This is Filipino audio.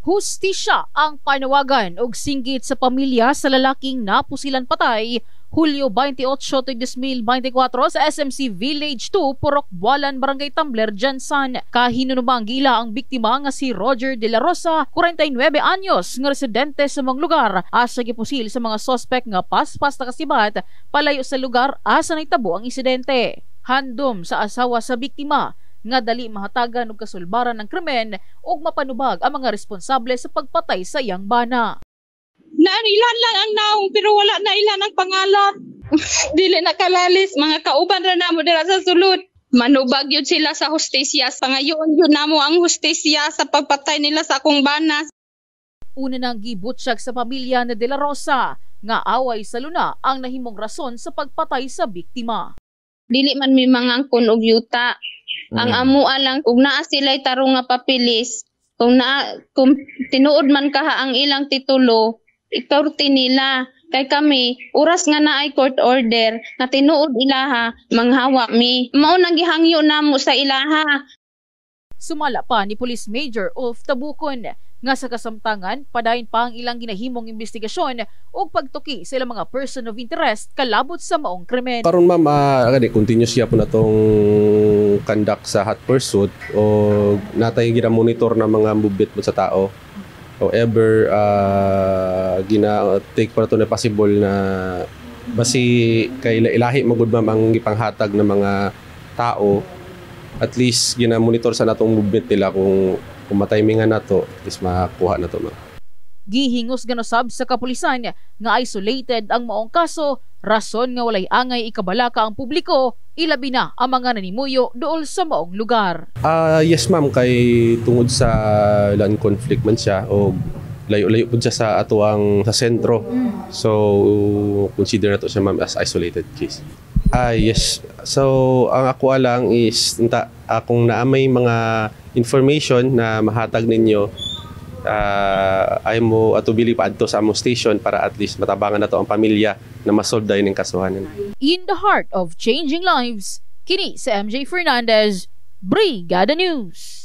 Hustisya ang panawagan og singgit sa pamilya sa lalaking napusilan patay Hulyo 28 to 2024 sa SMC Village 2, Purok Bualan, Barangay Tumbler, Jansan. Kahinunumang gila ang biktima nga si Roger De La Rosa, 49 anyos, nga residente sa mga lugar. Asa gipusil sa mga suspect nga paspas na kasibat palayo sa lugar asa nahitabo ang insidente. Handom sa asawa sa biktima nga dali mahatagan og kasulbaran ng krimen ug mapanubag ang mga responsable sa pagpatay sa iyang bana. Ilan lang ang naong pero wala na ilan ang pangalan. Dili nakalalis, mga kauban ra namo dira sa sulod. Manubag yun sila sa hustisya. Pangayon yun namo ang hustisya sa pagpatay nila sa akong bana. Una nang gibutsyag sa pamilya na De La Rosa nga away sa luna ang nahimong rason sa pagpatay sa biktima. Dili man may mga angkon og yuta. Ang amua lang ug naa sila'y tarong nga papilis. Kung tinuod man kaha ang ilang titulo, ikorte nila. Kay kami, oras nga naay court order, na tinuod ilaha, manghawa mi. Mao nang gihangyo namo sa ilaha. Sumala pa ni Police Major Ulf Tabukon nga sa kasamtangan, padayon pa ang ilang ginahimong investigasyon o pagtuki sa ilang mga person of interest kalabot sa maong krimen. Karon ma'am, continuous siya po na itong conduct sa hot pursuit o natay gina-monitor na mga movement mo sa tao. However, gina-take pa na ito na possible na basi kay ilahi magud ma'am ang ipanghatag ng mga tao. At least gina-monitor sa natong movement nila kung matimingan na to, at least makakuha na to ma'am. Gihingos ganosab sa kapulisan nga isolated ang maong kaso, rason nga walay angay ikabalaka ang publiko, ilabi na ang mga nanimuyo dool sa maong lugar. Yes ma'am, kay tungod sa land conflict man siya o layo-layo po siya sa atuang sa sentro. So consider na to siya ma'am as isolated case. Yes. So ang ako lang is akong naamay mga information na mahatag ninyo, ay mo atubili pa adto sa among station para at least matabangan na to ang pamilya na masolve dayon ng kasuhanan. In the heart of changing lives, kini sa MJ Fernandez, Brigada News.